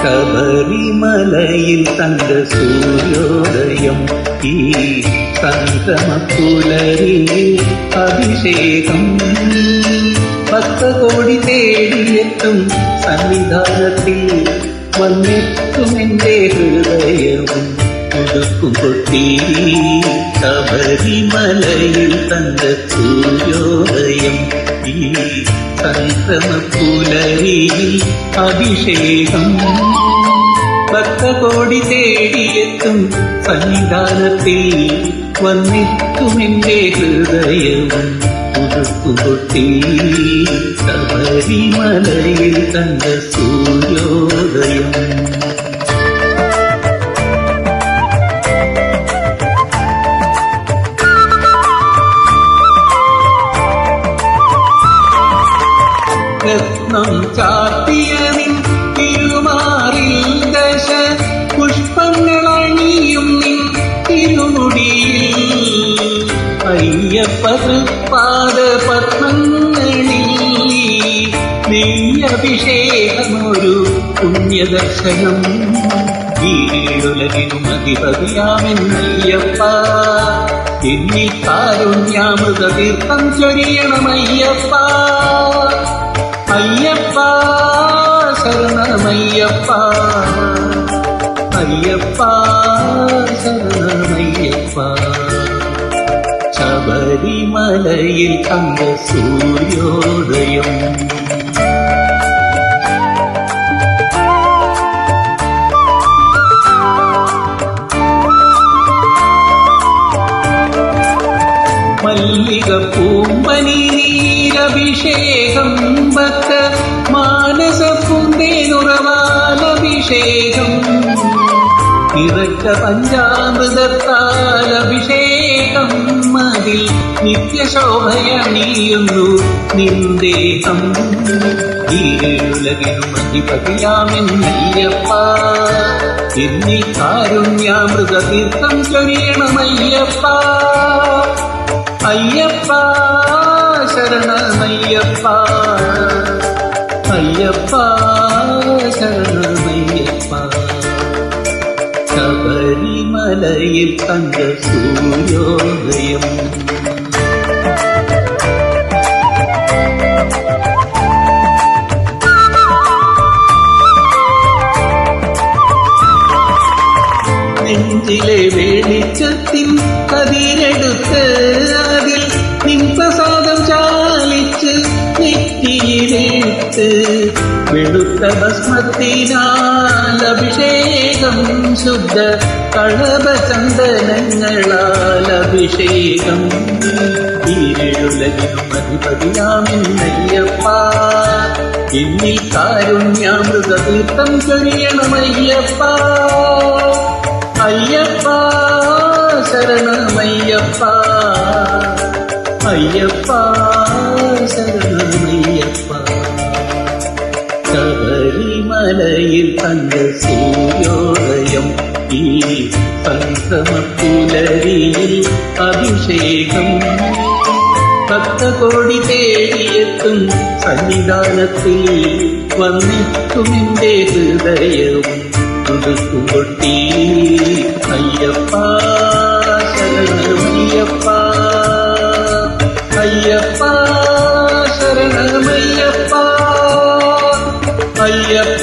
ശബരിമലയിൽ തങ്ക സൂര്യോദയം ഈ സംഗമപ്പുലരിയിൽ അഭിഷേകം ഭക്തകോടി തേടിയെത്തും സന്നിധാനത്തിൽ വന്നെത്തുമെന്റെ ഹൃദയവും ഉടുക്കും കൊട്ടി ശബരിമലയിൽ തങ്ക സൂര്യോദയം ഈ സംഗമപ്പുലരിയിൽ അഭിഷേകം ഭക്തകോടി തേടിയെത്തും സന്നിധാനത്തിൽ വന്നെത്തുമെന്റെ ഹൃദയവും ഉടുക്കുകൊട്ടി ശബരിമലയിൽ കണ്ട സൂര്യോദയം. രത്നം ചാർത്തിയ നിൻ തിരുമാറിൽ ദശ പുഷ്പങ്ങളണിയും നിൻ തിരുമുടിയിൽ അയ്യപ്പ തൃപ്പാദ പത്മങ്ങളിൽ നെയ്യഭിഷേകമൊരു പുണ്യദർശനം ഈരുലകിനും അധിപതിയാമെന്നയ്യപ്പ എന്നിൽ കാരുണ്യാമൃത തീർത്ഥം ചൊരിയണമയ്യപ്പ അയ്യപ്പ ശരണമയ്യപ്പ അയ്യപ്പ ശരണമയ്യപ്പ ശബരിമലയിൽ കണ്ട സൂര്യോദയം. മല്ലിക പൂമ്പനി നീരഭിഷേകം ഭക്ത മാനസ പൂന്തേനുറവാലഭിഷേകം നിറച്ച പഞ്ചാമൃതത്താലഭിഷേകം മതിൽ നിത്യശോഭയണിയുന്നു നിന്ദേഹം ഈരുലകിനും അധിപതിയാമെന്നയ്യപ്പ എന്നിൽ കാരുണ്യാമൃത തീർത്ഥം ചൊരിയണമയ്യപ്പ അയ്യപ്പ ശരണമയ്യപ്പ അയ്യപ്പ ശരണമയ്യപ്പ ശബരിമലയിൽ കണ്ട സൂര്യോദയം. നെഞ്ചിലെ വെളിച്ചത്തിൻ കതിരെടുത്ത് അതിൽ നിൻ പ്രസാദം ചാലിച്ച് നെറ്റിയിലിട്ട് വെളുത്ത ഭസ്മത്തിനാൽ അഭിഷേകം ശുദ്ധ കളഭചന്ദനങ്ങളാൽ അഭിഷേകം ഈരുലകിനും അധിപതിയാമെന്നയ്യപ്പ എന്നിൽ കാരുണ്യാമൃത തീർത്ഥം ചൊരിയണമയ്യപ്പ അയ്യപ്പ ശരണമയ്യപ്പ അയ്യപ്പ ശരണമയ്യപ്പ ശബരിമലയിൽ കണ്ട സൂര്യോദയം ഈ സംഗമപ്പുലരിയിൽ അഭിഷേകം ഭക്തകോടി തേടിയെത്തും സന്നിധാനത്തിൽ വന്നെത്തുമെന്റെ ഹൃദയവും ഉടുക്കും കൊട്ടി അയ്യപ്പ ശരണമയ്യപ്പ അയ്യപ്പ ശരണമയ്യപ്പ അയ്യപ്പ